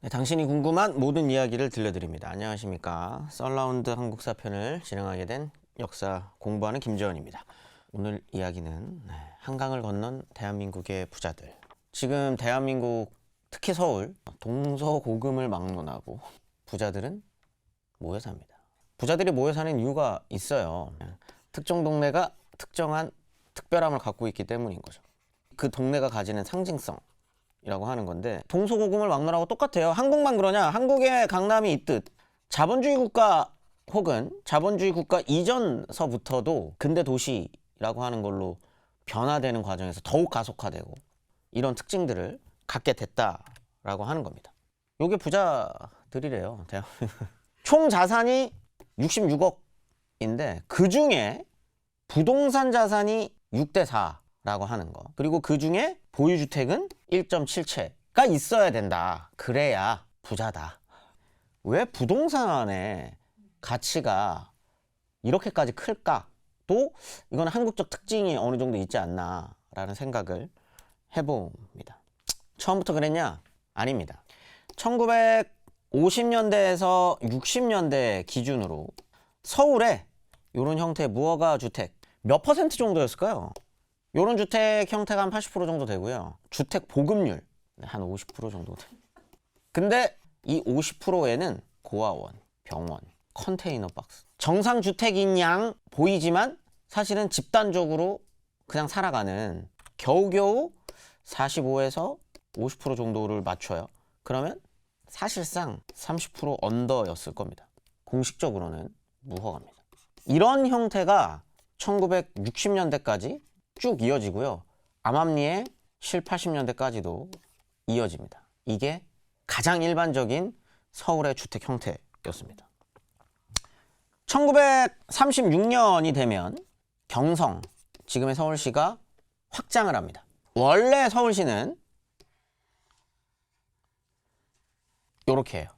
네, 당신이 궁금한 모든 이야기를 들려드립니다. 안녕하십니까. 썰라운드 한국사 편을 진행하게 된 역사 공부하는 김재원입니다. 오늘 이야기는 한강을 건넌 대한민국의 부자들. 지금 대한민국, 특히 서울, 동서고금을 막론하고 부자들은 모여 삽니다. 부자들이 모여 사는 이유가 있어요. 특정 동네가 특정한 특별함을 갖고 있기 때문인 거죠. 그 동네가 가지는 상징성 이라고 하는 건데, 동서고금을 막론하고 똑같아요. 한국만 그러냐? 한국에 강남이 있듯 자본주의 국가 혹은 자본주의 국가 이전서부터도 근대 도시라고 하는 걸로 변화되는 과정에서 더욱 가속화되고 이런 특징들을 갖게 됐다라고 하는 겁니다. 요게 부자들이래요. 총 자산이 66억인데 그 중에 부동산 자산이 6대 4라고 하는 거, 그리고 그 중에 보유주택은 1.7채가 있어야 된다. 그래야 부자다. 왜 부동산의 가치가 이렇게까지 클까? 또 이건 한국적 특징이 어느 정도 있지 않나 라는 생각을 해봅니다. 처음부터 그랬냐? 아닙니다. 1950년대에서 60년대 기준으로 서울에 이런 형태의 무허가 주택 몇 퍼센트 정도였을까요? 이런 주택 형태가 한 80% 정도 되고요. 주택 보급률 한 50% 정도 돼요. 근데 이 50%에는 고아원, 병원, 컨테이너 박스, 정상 주택인 양 보이지만 사실은 집단적으로 그냥 살아가는 겨우겨우 45에서 50% 정도를 맞춰요. 그러면 사실상 30% 언더였을 겁니다. 공식적으로는 무허가입니다. 이런 형태가 1960년대까지 쭉 이어지고요. 암암리에 7, 80년대까지도 이어집니다. 이게 가장 일반적인 서울의 주택 형태였습니다. 1936년이 되면 경성, 지금의 서울시가 확장을 합니다. 원래 서울시는 요렇게 해요.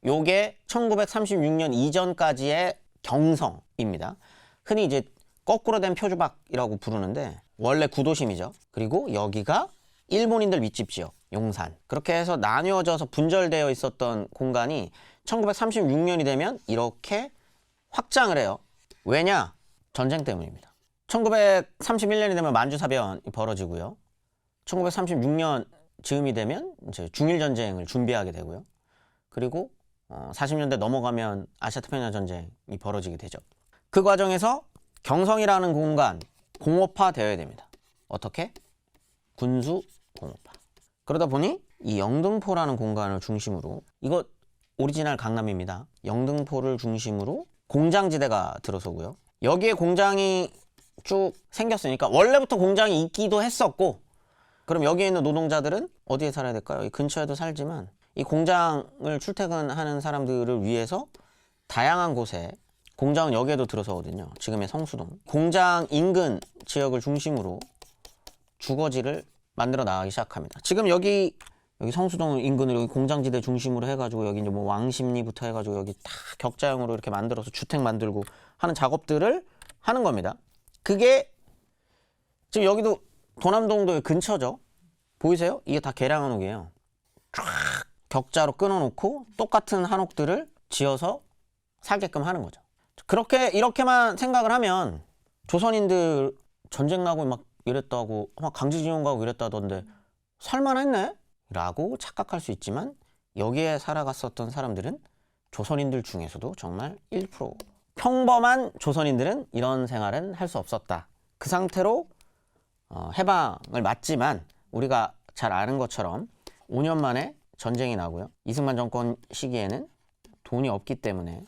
요게 1936년 이전까지의 경성입니다. 흔히 이제 거꾸로 된 표주박이라고 부르는데 원래 구도심이죠. 그리고 여기가 일본인들 밑집 지역, 용산. 그렇게 해서 나뉘어져서 분절되어 있었던 공간이 1936년이 되면 이렇게 확장을 해요. 왜냐? 전쟁 때문입니다. 1931년이 되면 만주사변이 벌어지고요. 1936년 즈음이 되면 이제 중일전쟁을 준비하게 되고요. 그리고 40년대 넘어가면 아시아태평양 전쟁이 벌어지게 되죠. 그 과정에서 경성이라는 공간 공업화 되어야 됩니다. 어떻게? 군수 공업화. 그러다 보니 이 영등포라는 공간을 중심으로, 이거 오리지널 강남입니다. 영등포를 중심으로 공장지대가 들어서고요. 여기에 공장이 쭉 생겼으니까 원래부터 공장이 있기도 했었고, 그럼 여기에 있는 노동자들은 어디에 살아야 될까요? 이 근처에도 살지만 이 공장을 출퇴근하는 사람들을 위해서 다양한 곳에, 공장은 여기에도 들어서거든요. 지금의 성수동. 공장 인근 지역을 중심으로 주거지를 만들어 나가기 시작합니다. 지금 여기 성수동 인근으로 여기 공장지대 중심으로 해가지고 여기 이제 뭐 왕십리부터 해가지고 여기 다 격자형으로 이렇게 만들어서 주택 만들고 하는 작업들을 하는 겁니다. 그게 지금 여기도 도남동도 근처죠. 보이세요? 이게 다 계량한옥이에요. 쫙 격자로 끊어놓고 똑같은 한옥들을 지어서 살게끔 하는 거죠. 그렇게 이렇게만 생각을 하면 조선인들 전쟁 나고 막 이랬다고, 막 강제징용 가고 이랬다던데 살만했네? 라고 착각할 수 있지만, 여기에 살아갔었던 사람들은 조선인들 중에서도 정말 1%. 평범한 조선인들은 이런 생활은 할 수 없었다. 그 상태로 해방을 맞지만 우리가 잘 아는 것처럼 5년 만에 전쟁이 나고요. 이승만 정권 시기에는 돈이 없기 때문에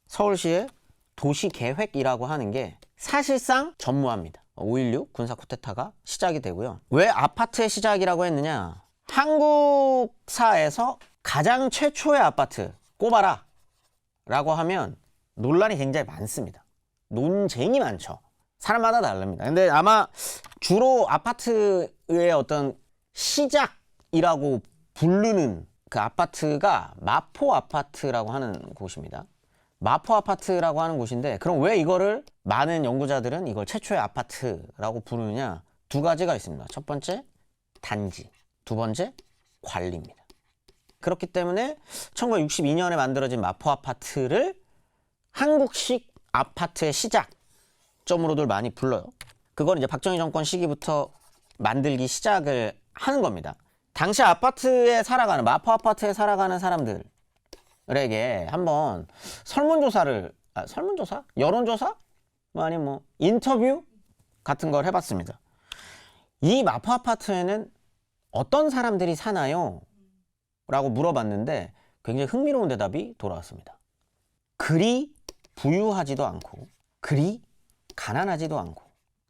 서울시의 도시계획이라고 하는 게 사실상 전무합니다. 5.16 군사 쿠데타가 시작이 되고요. 왜 아파트의 시작이라고 했느냐? 한국사에서 가장 최초의 아파트 꼽아라 라고 하면 논란이 굉장히 많습니다. 논쟁이 많죠. 사람마다 다릅니다. 근데 아마 주로 아파트의 어떤 시작이라고 부르는 그 아파트가 마포 아파트라고 하는 곳입니다. 마포 아파트라고 하는 곳인데, 그럼 왜 이거를 많은 연구자들은 이걸 최초의 아파트라고 부르느냐? 두 가지가 있습니다. 첫 번째, 단지. 두 번째, 관리입니다. 그렇기 때문에 1962년에 만들어진 마포 아파트를 한국식 아파트의 시작점으로들 많이 불러요. 그걸 이제 박정희 정권 시기부터 만들기 시작을 하는 겁니다. 당시 아파트에 살아가는, 마포 아파트에 살아가는 사람들에게 한번 설문조사를, 설문조사? 여론조사? 뭐 아니면 뭐 인터뷰 같은 걸 해봤습니다. 이 마포 아파트에는 어떤 사람들이 사나요? 라고 물어봤는데 굉장히 흥미로운 대답이 돌아왔습니다. 그리 부유하지도 않고 그리 가난하지도 않고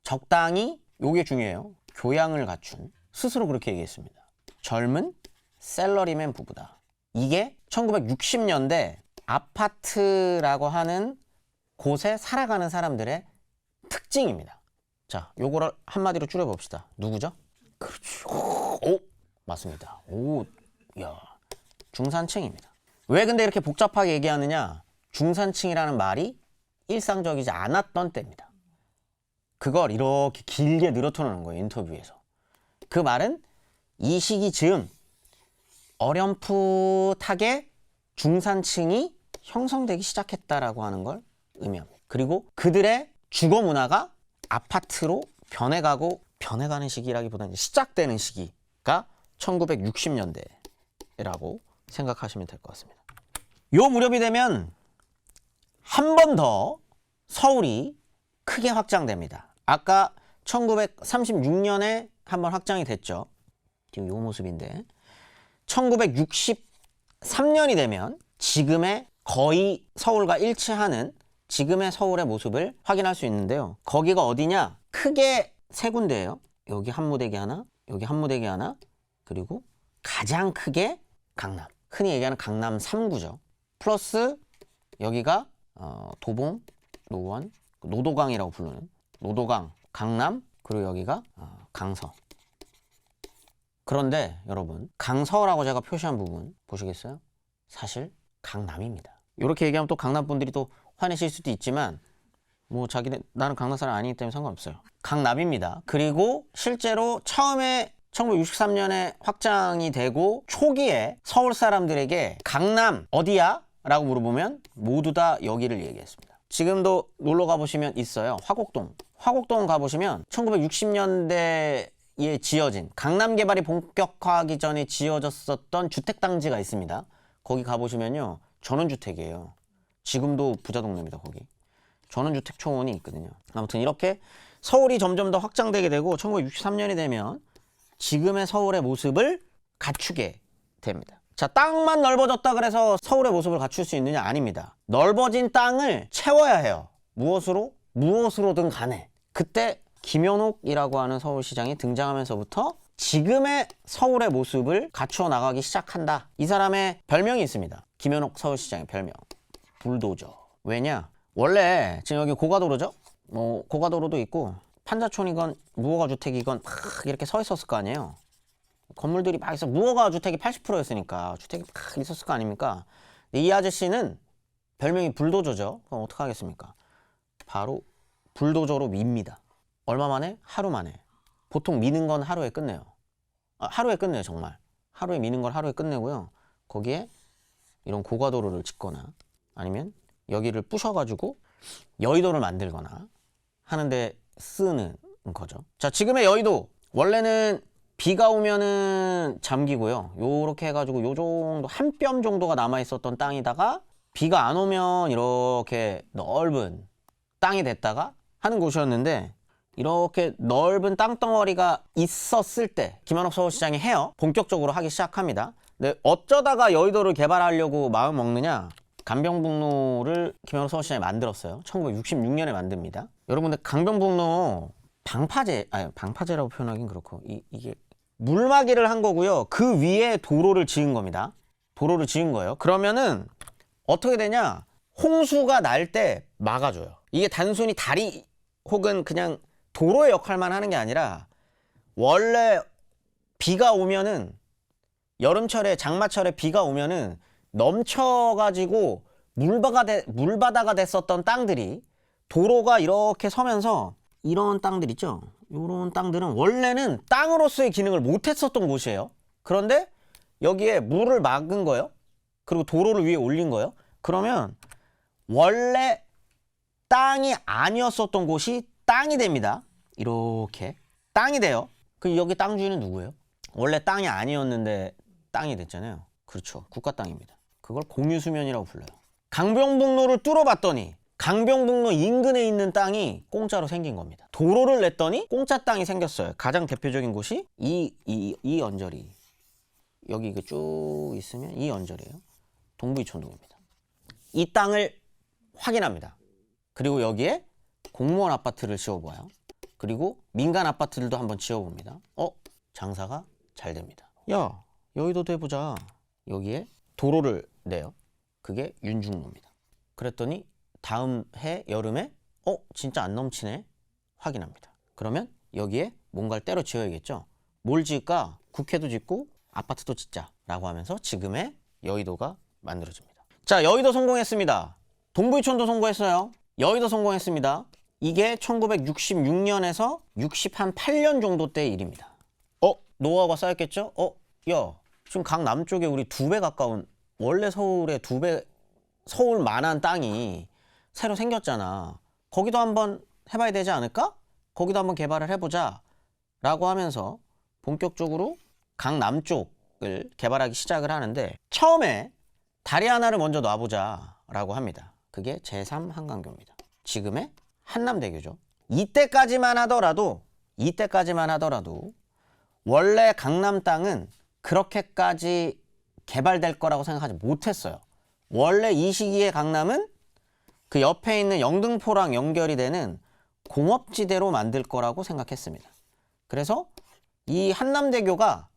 적당히, 요게 중요해요, 교양을 갖춘, 스스로 그렇게 얘기했습니다. 젊은 셀러리맨 부부다. 이게 1960년대 아파트라고 하는 곳에 살아가는 사람들의 특징입니다. 자, 요거를 한마디로 줄여봅시다. 누구죠? 그렇죠. 오, 맞습니다. 오, 야, 중산층입니다. 왜 근데 이렇게 복잡하게 얘기하느냐? 중산층이라는 말이 일상적이지 않았던 때입니다. 그걸 이렇게 길게 늘어뜨리는 거예요, 인터뷰에서. 그 말은 이 시기 즈음 어렴풋하게 중산층이 형성되기 시작했다라고 하는 걸 의미합니다. 그리고 그들의 주거 문화가 아파트로 변해가는 시기라기보다는 시작되는 시기가 1960년대라고 생각하시면 될 것 같습니다. 요 무렵이 되면 한 번 더 서울이 크게 확장됩니다. 아까 1936년에 한번 확장이 됐죠. 지금 요 모습인데 1963년이 되면 지금의 거의 서울과 일치하는 지금의 서울의 모습을 확인할 수 있는데요. 거기가 어디냐? 크게 세 군데예요. 여기 한 무대기 하나, 여기 한 무대기 하나, 그리고 가장 크게 강남. 흔히 얘기하는 강남 3구죠. 플러스 여기가 도봉, 노원, 노도강이라고 부르는 노도강, 강남, 그리고 여기가 강서. 그런데 여러분, 강서라고 제가 표시한 부분 보시겠어요? 사실 강남입니다. 이렇게 얘기하면 또 강남 분들이 또 화내실 수도 있지만 뭐 나는 강남 사람 아니기 때문에 상관없어요. 강남입니다. 그리고 실제로 처음에 1963년에 확장이 되고 초기에 서울 사람들에게 강남 어디야? 라고 물어보면 모두 다 여기를 얘기했습니다. 지금도 놀러 가보시면 있어요. 화곡동. 화곡동 가보시면 1960년대에 지어진, 강남 개발이 본격화하기 전에 지어졌었던 주택단지가 있습니다. 거기 가보시면요, 전원주택이에요. 지금도 부자동네입니다. 거기 전원주택 초원이 있거든요. 아무튼 이렇게 서울이 점점 더 확장되게 되고 1963년이 되면 지금의 서울의 모습을 갖추게 됩니다. 자, 땅만 넓어졌다 그래서 서울의 모습을 갖출 수 있느냐? 아닙니다. 넓어진 땅을 채워야 해요. 무엇으로? 무엇으로든 간에. 그때 김현옥이라고 하는 서울시장이 등장하면서부터 지금의 서울의 모습을 갖추어 나가기 시작한다. 이 사람의 별명이 있습니다. 김현옥 서울시장의 별명. 불도저. 왜냐? 원래 지금 여기 고가도로죠? 뭐 고가도로도 있고 판자촌이건 무허가 주택이건 막 이렇게 서 있었을 거 아니에요. 건물들이 막 있어. 무허가 주택이 80%였으니까 주택이 막 있었을 거 아닙니까? 이 아저씨는 별명이 불도저죠. 그럼 어떡하겠습니까? 바로 불도저로 밉니다. 얼마 만에? 하루 만에. 보통 미는 건 하루에 끝내요. 하루에 끝내요, 정말. 하루에 미는 걸 하루에 끝내고요. 거기에 이런 고가도로를 짓거나 아니면 여기를 부셔가지고 여의도를 만들거나 하는데 쓰는 거죠. 자, 지금의 여의도 원래는 비가 오면은 잠기고요. 요렇게 해가지고 요 정도 한 뼘 정도가 남아 있었던 땅이다가 비가 안 오면 이렇게 넓은 땅이 됐다가 하는 곳이었는데, 이렇게 넓은 땅덩어리가 있었을 때 김현옥 서울시장이 해요. 본격적으로 하기 시작합니다. 근데 어쩌다가 여의도를 개발하려고 마음 먹느냐? 강변북로를 김현옥 서울시장이 만들었어요. 1966년에 만듭니다. 여러분들 강변북로 방파제라고 표현하긴 그렇고 이게 물막이를 한 거고요. 그 위에 도로를 지은 겁니다. 도로를 지은 거예요. 그러면은 어떻게 되냐? 홍수가 날 때 막아줘요. 이게 단순히 다리 혹은 그냥 도로의 역할만 하는 게 아니라 원래 비가 오면은 여름철에 장마철에 비가 오면은 넘쳐가지고 물바다가 됐었던 땅들이 도로가 이렇게 서면서 이런 땅들 있죠? 이런 땅들은 원래는 땅으로서의 기능을 못했었던 곳이에요. 그런데 여기에 물을 막은 거예요. 그리고 도로를 위에 올린 거예요. 그러면 원래 땅이 아니었었던 곳이 땅이 됩니다. 이렇게 땅이 돼요. 그 여기 땅 주인은 누구예요? 원래 땅이 아니었는데 땅이 됐잖아요. 그렇죠. 국가 땅입니다. 그걸 공유수면이라고 불러요. 강변북로를 뚫어봤더니 강변북로 인근에 있는 땅이 공짜로 생긴 겁니다. 도로를 냈더니 공짜 땅이 생겼어요. 가장 대표적인 곳이 이 언저리. 여기 이거 쭉 있으면 이 언저리예요. 동부이촌동입니다. 이 땅을 확인합니다. 그리고 여기에 공무원 아파트를 지어봐요. 그리고 민간 아파트들도 한번 지어봅니다. 장사가 잘 됩니다. 야, 여의도도 해보자. 여기에 도로를 내요. 그게 윤중로입니다. 그랬더니 다음 해 여름에 진짜 안 넘치네. 확인합니다. 그러면 여기에 뭔가를 때려 지어야겠죠. 뭘 지을까? 국회도 짓고 아파트도 짓자 라고 하면서 지금의 여의도가 만들어집니다. 자, 여의도 성공했습니다. 동부이촌도 성공했어요. 여의도 성공했습니다. 이게 1966년에서 68년 정도 때의 일입니다. 노하우가 쌓였겠죠? 야, 지금 강남쪽에 우리 2배 가까운, 원래 서울의 2배, 서울만한 땅이 새로 생겼잖아. 거기도 한번 해봐야 되지 않을까? 거기도 한번 개발을 해보자 라고 하면서 본격적으로 강남 쪽을 개발하기 시작을 하는데, 처음에 다리 하나를 먼저 놔보자 라고 합니다. 그게 제3한강교입니다. 지금의 한남대교죠. 이때까지만 하더라도 원래 강남 땅은 그렇게까지 개발될 거라고 생각하지 못했어요. 원래 이 시기에 강남은 그 옆에 있는 영등포랑 연결이 되는 공업지대로 만들 거라고 생각했습니다. 그래서 이 한남대교가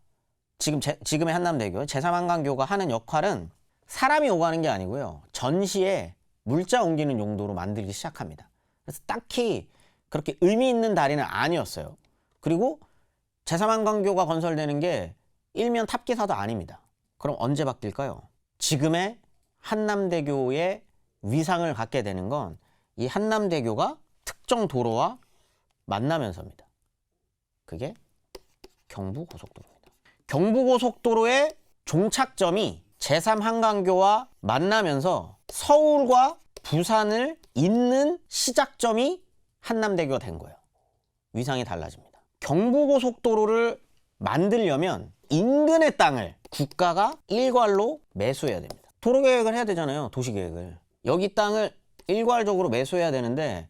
지금의 한남대교, 제3한강교가 하는 역할은 사람이 오가는 게 아니고요. 전시에 물자 옮기는 용도로 만들기 시작합니다. 그래서 딱히 그렇게 의미 있는 다리는 아니었어요. 그리고 제3한강교가 건설되는 게 일면 탑기사도 아닙니다. 그럼 언제 바뀔까요? 지금의 한남대교의 위상을 갖게 되는 건 이 한남대교가 특정 도로와 만나면서입니다. 그게 경부고속도로입니다. 경부고속도로의 종착점이 제3한강교와 만나면서 서울과 부산을 잇는 시작점이 한남대교가 된 거예요. 위상이 달라집니다. 경부고속도로를 만들려면 인근의 땅을 국가가 일괄로 매수해야 됩니다. 도로계획을 해야 되잖아요. 도시계획을. 여기 땅을 일괄적으로 매수해야 되는데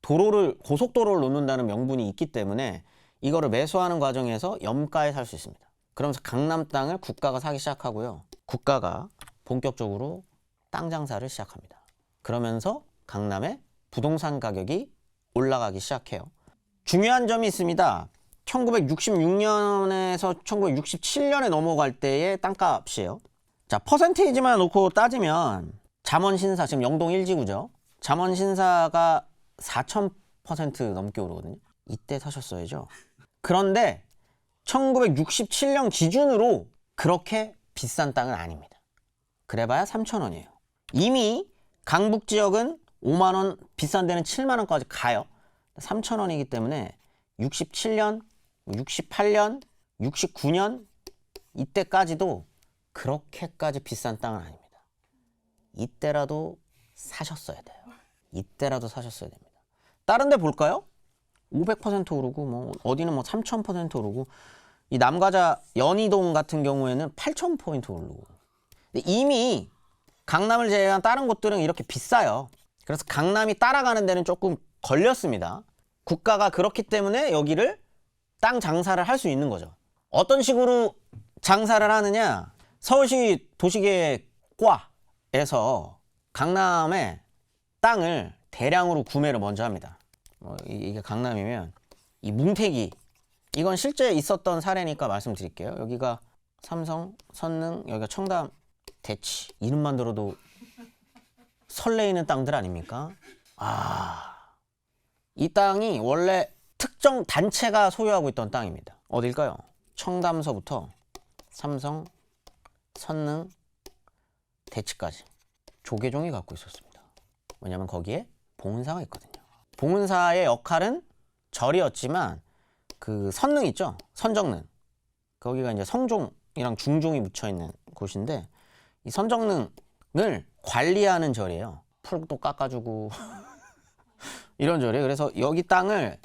고속도로를 놓는다는 명분이 있기 때문에 이거를 매수하는 과정에서 염가에 살 수 있습니다. 그러면서 강남 땅을 국가가 사기 시작하고요. 국가가 본격적으로 땅 장사를 시작합니다. 그러면서 강남의 부동산 가격이 올라가기 시작해요. 중요한 점이 있습니다. 1966년에서 1967년에 넘어갈 때의 땅값이에요. 자, 퍼센테이지만 놓고 따지면 잠원신사, 지금 영동 1지구죠. 잠원신사가 4000% 넘게 오르거든요. 이때 사셨어야죠. 그런데 1967년 기준으로 그렇게 비싼 땅은 아닙니다. 그래봐야 3,000원이에요. 이미 강북 지역은 5만원, 비싼 데는 7만원까지 가요. 3,000원이기 때문에 67년, 68년, 69년 이때까지도 그렇게까지 비싼 땅은 아닙니다. 이때라도 사셨어야 돼요. 이때라도 사셨어야 됩니다. 다른 데 볼까요? 500% 오르고 어디는 3000% 오르고, 이 남가자 연희동 같은 경우에는 8000포인트 오르고. 근데 이미 강남을 제외한 다른 곳들은 이렇게 비싸요. 그래서 강남이 따라가는 데는 조금 걸렸습니다. 국가가 그렇기 때문에 여기를 땅 장사를 할 수 있는 거죠. 어떤 식으로 장사를 하느냐? 서울시 도시계획과에서 강남에 땅을 대량으로 구매를 먼저 합니다. 이게 강남이면 이 뭉태기, 이건 실제 있었던 사례니까 말씀드릴게요. 여기가 삼성, 선능, 여기가 청담, 대치. 이름만 들어도 설레이는 땅들 아닙니까? 이 땅이 원래 특정 단체가 소유하고 있던 땅입니다. 어딜까요? 청담서부터 삼성, 선능, 대치까지 조계종이 갖고 있었습니다. 왜냐면 거기에 봉은사가 있거든요. 봉은사의 역할은 절이었지만 그 선능 있죠? 선정능. 거기가 이제 성종 선정이랑 중종이 묻혀 있는 곳인데 이 선정릉을 관리하는 절이에요. 풀도 깎아주고 이런 절이에요. 그래서 여기 땅을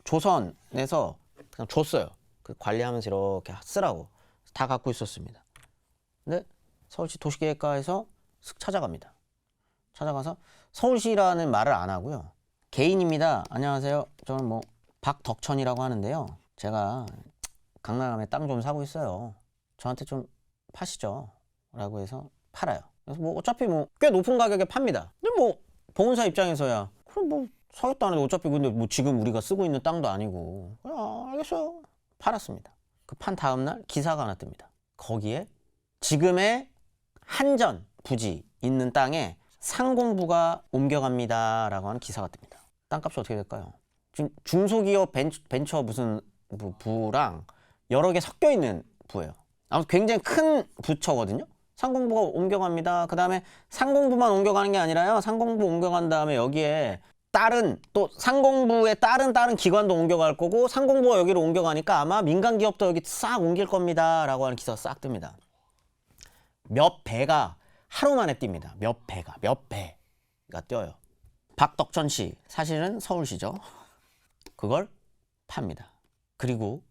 조선에서 그냥 줬어요. 그 관리하면서 이렇게 쓰라고 다 갖고 있었습니다. 근데 서울시 도시계획과에서 슥 찾아갑니다. 찾아가서 서울시라는 말을 안 하고요. 개인입니다. 안녕하세요. 저는 뭐 박덕천이라고 하는데요. 제가 강남에 땅 좀 사고 있어요. 저한테 좀 파시죠. 라고 해서 팔아요. 그래서 뭐 어차피 뭐 꽤 높은 가격에 팝니다. 근데 뭐 보험사 입장에서야 그럼 뭐 사겠다는데 어차피 근데 뭐 지금 우리가 쓰고 있는 땅도 아니고 알겠어요. 팔았습니다. 그 판 다음 날 기사가 하나 뜹니다. 거기에 지금의 한전 부지 있는 땅에 상공부가 옮겨갑니다 라고 하는 기사가 뜹니다. 땅값이 어떻게 될까요? 지금 중소기업 벤처 무슨 부랑 여러 개 섞여 있는 부예요. 아무튼 굉장히 큰 부처거든요. 상공부가 옮겨갑니다. 그 다음에 상공부만 옮겨가는 게 아니라요. 상공부 옮겨간 다음에 여기에 다른 또 상공부의 다른 기관도 옮겨갈 거고 상공부가 여기로 옮겨가니까 아마 민간 기업도 여기 싹 옮길 겁니다 라고 하는 기사가 싹 뜹니다. 몇 배가 하루 만에 뜁니다. 몇 배가 뛰어요. 박덕천 씨 사실은 서울시죠. 그걸 팝니다. 그리고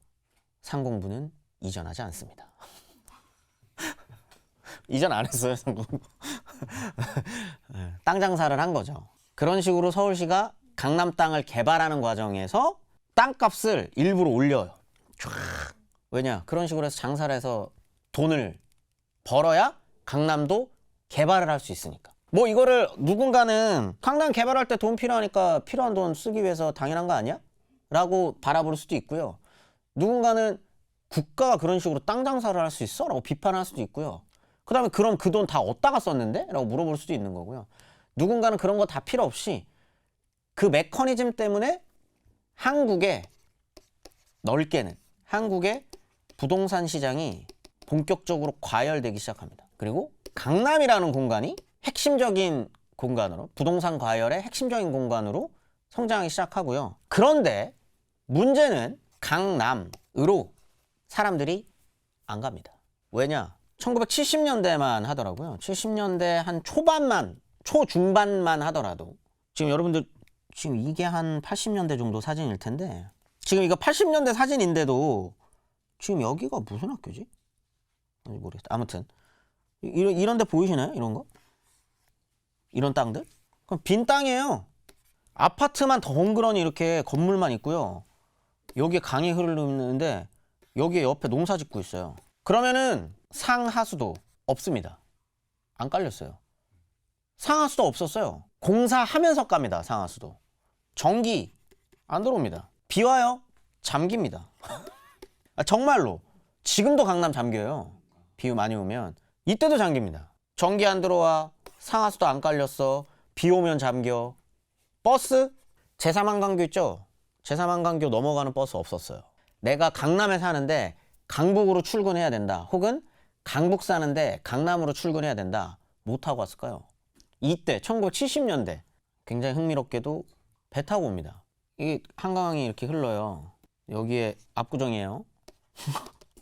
상공부는 이전하지 않습니다. 이전 안 했어요. 상공부. 땅 장사를 한 거죠. 그런 식으로 서울시가 강남 땅을 개발하는 과정에서 땅값을 일부러 올려요. 왜냐? 그런 식으로 해서 장사를 해서 돈을 벌어야 강남도 개발을 할 수 있으니까. 뭐 이거를 누군가는 강남 개발할 때 돈 필요하니까 필요한 돈 쓰기 위해서 당연한 거 아니야? 라고 바라볼 수도 있고요. 누군가는 국가가 그런 식으로 땅 장사를 할 수 있어? 라고 비판할 수도 있고요. 그 다음에 그럼 그 돈 다 어디다가 썼는데? 라고 물어볼 수도 있는 거고요. 누군가는 그런 거 다 필요 없이 그 메커니즘 때문에 한국의 넓게는 한국의 부동산 시장이 본격적으로 과열되기 시작합니다. 그리고 강남이라는 공간이 핵심적인 공간으로 부동산 과열의 핵심적인 공간으로 성장하기 시작하고요. 그런데 문제는 강남으로 사람들이 안 갑니다. 왜냐? 1970년대만 하더라고요. 70년대 한 초중반만 하더라도 지금 여러분들 지금 이게 한 80년대 정도 사진일 텐데 지금 이거 80년대 사진인데도 지금 여기가 무슨 학교지? 모르겠다. 아무튼 이런 데 보이시나요? 이런 거? 이런 땅들? 그럼 빈 땅이에요. 아파트만 덩그러니 이렇게 건물만 있고요. 여기에 강이 흐르는데 여기에 옆에 농사 짓고 있어요. 그러면은 상하수도 없습니다. 안 깔렸어요. 상하수도 없었어요. 공사하면서 갑니다. 상하수도. 전기 안 들어옵니다. 비 와요. 잠깁니다. 정말로 지금도 강남 잠겨요. 비 많이 오면 이때도 잠깁니다. 전기 안 들어와. 상하수도 안 깔렸어. 비 오면 잠겨. 버스? 제3한강교 있죠? 제3한강교 넘어가는 버스 없었어요. 내가 강남에 사는데 강북으로 출근해야 된다. 혹은 강북 사는데 강남으로 출근해야 된다. 뭐 타고 왔을까요? 이때 1970년대 굉장히 흥미롭게도 배 타고 옵니다. 이게 한강이 이렇게 흘러요. 여기에 압구정이에요.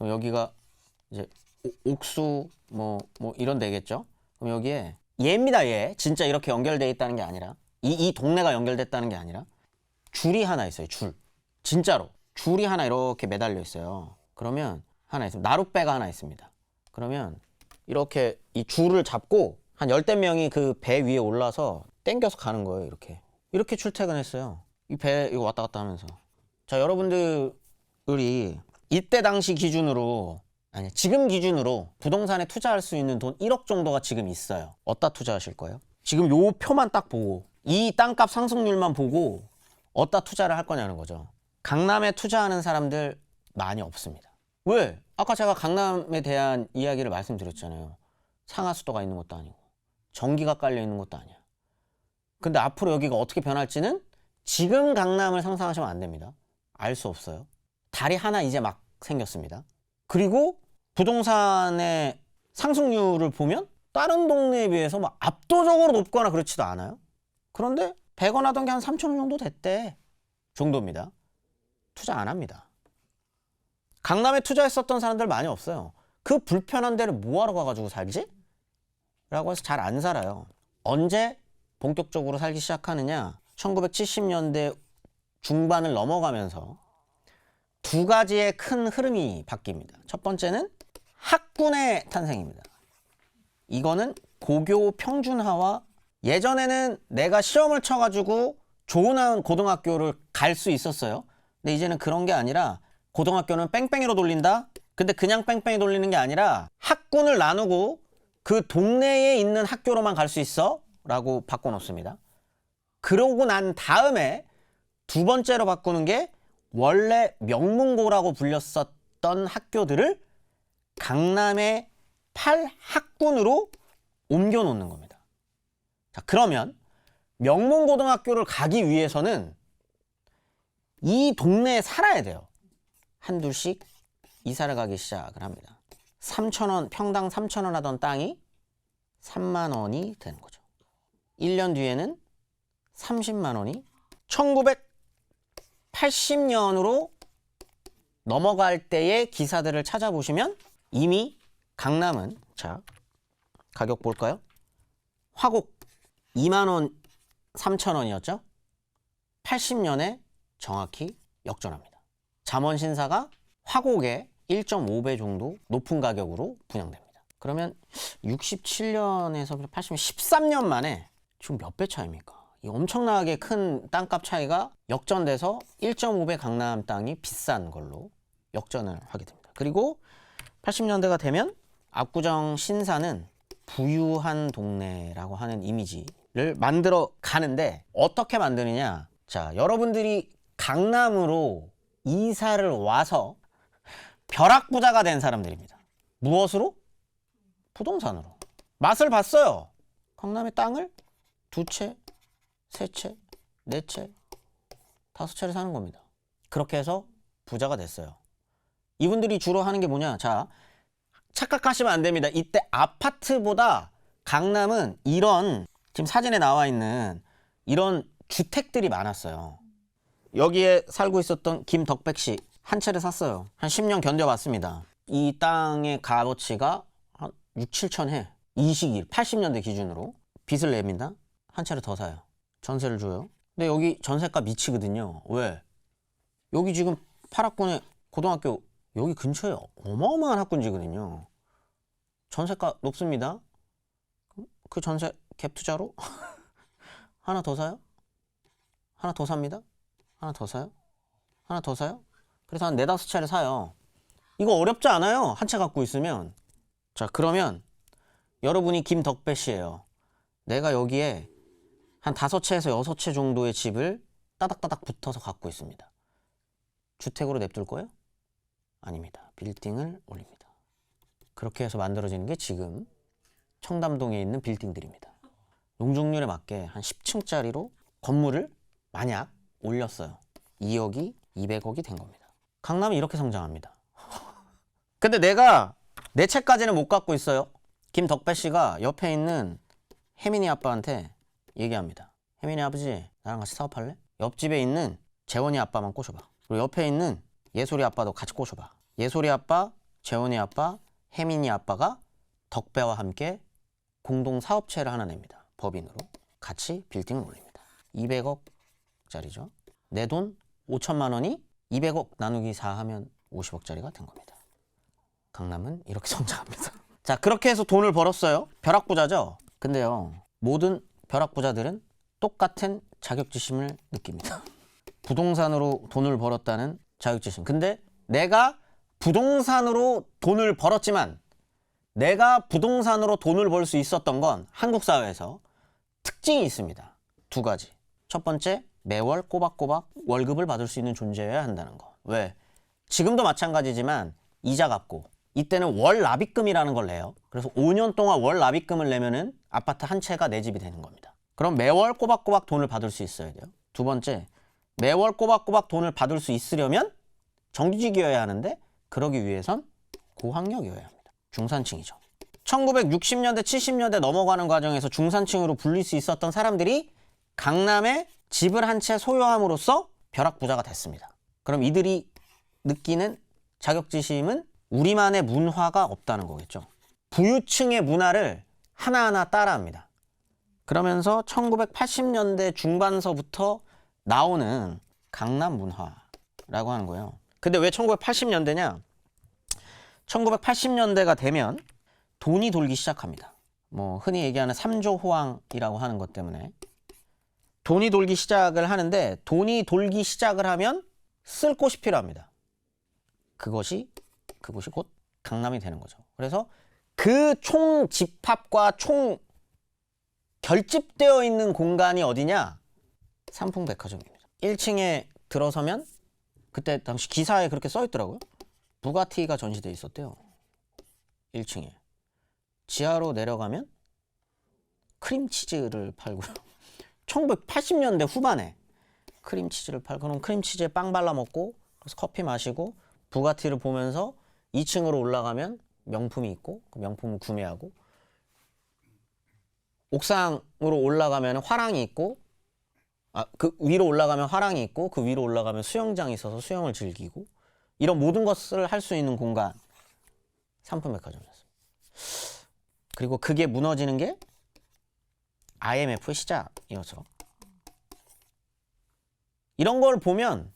여기가 이제 옥수 뭐 이런 데겠죠. 그럼 여기에 얘입니다. 얘 진짜 이렇게 연결되어 있다는 게 아니라 이 동네가 연결됐다는 게 아니라 줄이 하나 있어요. 줄 진짜로 줄이 하나 이렇게 매달려 있어요. 그러면 하나 있습니다. 나룻배가 하나 있습니다. 그러면 이렇게 이 줄을 잡고 한 10대 명이 그 배 위에 올라서 땡겨서 가는 거예요. 이렇게 출퇴근했어요. 이 배 이거 왔다 갔다 하면서. 자, 여러분들이 이때 당시 기준으로 아니 지금 기준으로 부동산에 투자할 수 있는 돈 1억 정도가 지금 있어요. 어디다 투자하실 거예요? 지금 요 표만 딱 보고 이 땅값 상승률만 보고 어디다 투자를 할 거냐는 거죠. 강남에 투자하는 사람들 많이 없습니다. 왜? 아까 제가 강남에 대한 이야기를 말씀드렸잖아요. 상하수도가 있는 것도 아니고 전기가 깔려 있는 것도 아니야. 근데 앞으로 여기가 어떻게 변할지는 지금 강남을 상상하시면 안 됩니다. 알 수 없어요. 다리 하나 이제 막 생겼습니다. 그리고 부동산의 상승률을 보면 다른 동네에 비해서 막 압도적으로 높거나 그렇지도 않아요. 그런데 100원 하던 게 한 3,000원 정도 됐대 정도입니다. 투자 안 합니다. 강남에 투자했었던 사람들 많이 없어요. 그 불편한 데를 뭐하러 가가지고 살지? 라고 해서 잘 안 살아요. 언제 본격적으로 살기 시작하느냐? 1970년대 중반을 넘어가면서 두 가지의 큰 흐름이 바뀝니다. 첫 번째는 학군의 탄생입니다. 이거는 고교 평준화와 예전에는 내가 시험을 쳐가지고 좋은 고등학교를 갈 수 있었어요. 근데 이제는 그런 게 아니라 고등학교는 뺑뺑이로 돌린다? 근데 그냥 뺑뺑이 돌리는 게 아니라 학군을 나누고 그 동네에 있는 학교로만 갈 수 있어? 라고 바꿔놓습니다. 그러고 난 다음에 두 번째로 바꾸는 게 원래 명문고라고 불렸었던 학교들을 강남의 8학군으로 옮겨놓는 겁니다. 자, 그러면 명문고등학교를 가기 위해서는 이 동네에 살아야 돼요. 한둘씩 이사를 가기 시작을 합니다. 3,000원, 평당 3,000원 하던 땅이 3만 원이 되는 거죠. 1년 뒤에는 30만 원이 1980년으로 넘어갈 때의 기사들을 찾아보시면 이미 강남은, 자, 가격 볼까요? 화곡 2만 원 3천 원이었죠? 80년에 정확히 역전합니다. 잠원신사가 화곡의 1.5배 정도 높은 가격으로 분양됩니다. 그러면 67년에서 80년 13년 만에 지금 몇 배 차이입니까? 이 엄청나게 큰 땅값 차이가 역전돼서 1.5배 강남 땅이 비싼 걸로 역전을 하게 됩니다. 그리고 80년대가 되면 압구정 신사는 부유한 동네라고 하는 이미지를 만들어 가는데 어떻게 만드느냐? 자, 여러분들이 강남으로 이사를 와서 벼락부자가 된 사람들입니다. 무엇으로? 부동산으로. 맛을 봤어요. 강남의 땅을 2채, 3채, 4채, 5채를 사는 겁니다. 그렇게 해서 부자가 됐어요. 이분들이 주로 하는 게 뭐냐? 자, 착각하시면 안 됩니다. 이때 아파트보다 강남은 이런 지금 사진에 나와 있는 이런 주택들이 많았어요. 여기에 살고 있었던 김덕백 씨 한 채를 샀어요. 한 10년 견뎌봤습니다. 이 땅의 값어치가 한 6, 7천 해. 이 시기 80년대 기준으로 빚을 냅니다. 한 채를 더 사요. 전세를 줘요. 근데 여기 전세가 미치거든요. 왜? 여기 지금 8학군의 고등학교 여기 근처에 어마어마한 학군지거든요. 전세가 높습니다. 그 전세 갭 투자로 하나 더 사요? 하나 더 삽니다. 하나 더 사요? 하나 더 사요? 그래서 한 4, 5채를 사요. 이거 어렵지 않아요. 한 채 갖고 있으면. 자, 그러면 여러분이 김덕배 씨예요. 내가 여기에 한 5채에서 6채 정도의 집을 따닥따닥 붙어서 갖고 있습니다. 주택으로 냅둘 거예요? 아닙니다. 빌딩을 올립니다. 그렇게 해서 만들어지는 게 지금 청담동에 있는 빌딩들입니다. 용적률에 맞게 한 10층짜리로 건물을 만약 올렸어요. 2억이 200억이 된 겁니다. 강남이 이렇게 성장합니다. 근데 내가 내 채까지는 못 갖고 있어요. 김덕배 씨가 옆에 있는 혜민이 아빠한테 얘기합니다. 혜민이 아버지, 나랑 같이 사업할래? 옆집에 있는 재원이 아빠만 꼬셔봐. 그리고 옆에 있는 예솔이 아빠도 같이 꼬셔봐. 예솔이 아빠, 재원이 아빠, 혜민이 아빠가 덕배와 함께 공동 사업체를 하나 냅니다. 법인으로. 같이 빌딩을 올립니다. 200억짜리죠. 내 돈 5천만 원이 200억 나누기 4 하면 50억짜리가 된 겁니다. 강남은 이렇게 성장합니다. 자, 그렇게 해서 돈을 벌었어요. 벼락부자죠. 근데요, 모든 벼락부자들은 똑같은 자격지심을 느낍니다. 부동산으로 돈을 벌었다는 자격지심. 근데 내가 부동산으로 돈을 벌었지만 내가 부동산으로 돈을 벌 수 있었던 건 한국 사회에서 특징이 있습니다. 2가지. 첫 번째, 매월 꼬박꼬박 월급을 받을 수 있는 존재여야 한다는 거. 왜? 지금도 마찬가지지만 이자 갚고 이때는 월 납입금이라는 걸 내요. 그래서 5년 동안 월 납입금을 내면은 아파트 한 채가 내 집이 되는 겁니다. 그럼 매월 꼬박꼬박 돈을 받을 수 있어야 돼요. 2 번째, 매월 꼬박꼬박 돈을 받을 수 있으려면 정규직이어야 하는데 그러기 위해선 고학력이어야 합니다. 중산층이죠. 1960년대, 70년대 넘어가는 과정에서 중산층으로 불릴 수 있었던 사람들이 강남에 집을 한 채 소유함으로써 벼락부자가 됐습니다. 그럼 이들이 느끼는 자격지심은 우리만의 문화가 없다는 거겠죠. 부유층의 문화를 하나하나 따라합니다. 그러면서 1980년대 중반서부터 나오는 강남 문화라고 하는 거예요. 근데 왜 1980년대냐? 1980년대가 되면 돈이 돌기 시작합니다. 뭐 흔히 얘기하는 3조 호황이라고 하는 것 때문에 돈이 돌기 시작을 하는데, 돈이 돌기 시작을 하면 쓸 곳이 필요합니다. 그것이 곧 강남이 되는 거죠. 그래서 그 총 집합과 총 결집되어 있는 공간이 어디냐? 삼풍백화점입니다. 1층에 들어서면 그때 당시 기사에 그렇게 써 있더라고요. 부가티가 전시돼 있었대요. 1층에. 지하로 내려가면 크림치즈를 팔고요. 1980년대 후반에 크림치즈를 팔고, 그럼 크림치즈에 빵 발라 먹고, 그래서 커피 마시고, 부가티를 보면서 2층으로 올라가면 명품이 있고, 그 명품을 구매하고, 옥상으로 올라가면 화랑이 있고, 그 위로 올라가면 화랑이 있고, 그 위로 올라가면 수영장이 있어서 수영을 즐기고, 이런 모든 것을 할 수 있는 공간, 삼풍백화점이었어요. 그리고 그게 무너지는 게 IMF 시작이어서, 이런 걸 보면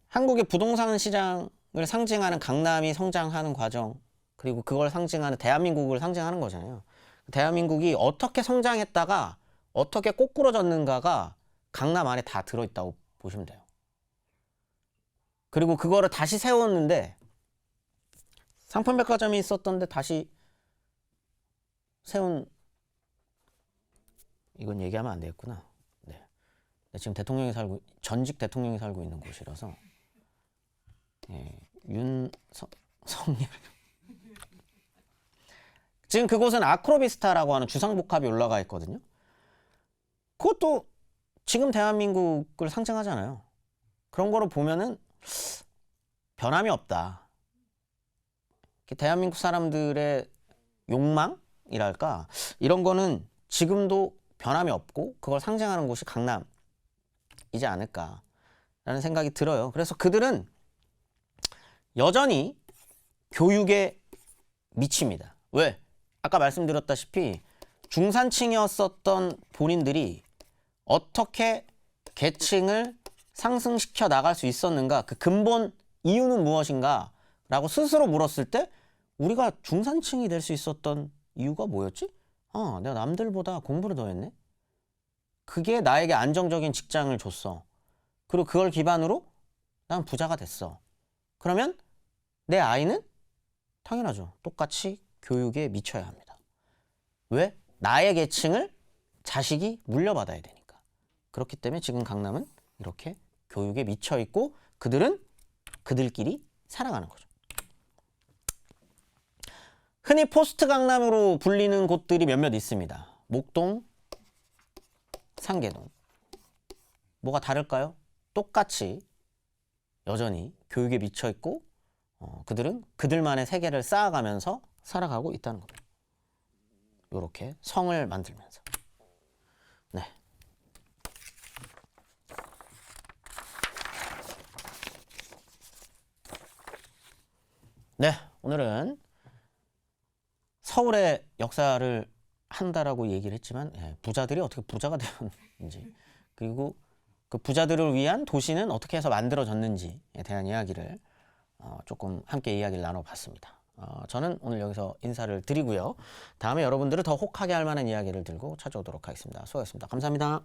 한국의 부동산 시장을 상징하는 강남이 성장하는 과정, 그리고 그걸 상징하는 대한민국을 상징하는 거잖아요. 대한민국이 어떻게 성장했다가 어떻게 꼬꾸러졌는가가 강남 안에 다 들어있다고 보시면 돼요. 그리고 그거를 다시 세웠는데, 상품백화점이 있었던데 다시 세운, 이건 얘기하면 안 되겠구나. 네. 지금 전직 대통령이 살고 있는 곳이라서, 윤석열. 지금 그곳은 아크로비스타라고 하는 주상복합이 올라가 있거든요. 그것도 지금 대한민국을 상징하잖아요. 그런 거를 보면은 변함이 없다. 대한민국 사람들의 욕망이랄까, 이런 거는 지금도 변함이 없고 그걸 상징하는 곳이 강남이지 않을까라는 생각이 들어요. 그래서 그들은 여전히 교육에 미칩니다. 왜? 아까 말씀드렸다시피 중산층이었었던 본인들이 어떻게 계층을 상승시켜 나갈 수 있었는가, 그 근본 이유는 무엇인가 라고 스스로 물었을 때, 우리가 중산층이 될 수 있었던 이유가 뭐였지? 내가 남들보다 공부를 더 했네? 그게 나에게 안정적인 직장을 줬어. 그리고 그걸 기반으로 난 부자가 됐어. 그러면 내 아이는 당연하죠. 똑같이 교육에 미쳐야 합니다. 왜? 나의 계층을 자식이 물려받아야 되니까. 그렇기 때문에 지금 강남은 이렇게 교육에 미쳐 있고, 그들은 그들끼리 살아가는 거죠. 흔히 포스트 강남으로 불리는 곳들이 몇몇 있습니다. 목동, 상계동. 뭐가 다를까요? 똑같이 여전히 교육에 미쳐 있고, 그들은 그들만의 세계를 쌓아가면서 살아가고 있다는 겁니다. 이렇게 성을 만들면서. 네. 네, 오늘은 서울의 역사를 한다라고 얘기를 했지만, 부자들이 어떻게 부자가 되었는지, 그리고 그 부자들을 위한 도시는 어떻게 해서 만들어졌는지에 대한 이야기를 조금 함께 이야기를 나눠봤습니다. 저는 오늘 여기서 인사를 드리고요. 다음에 여러분들을 더 혹하게 할 만한 이야기를 들고 찾아오도록 하겠습니다. 수고하셨습니다. 감사합니다.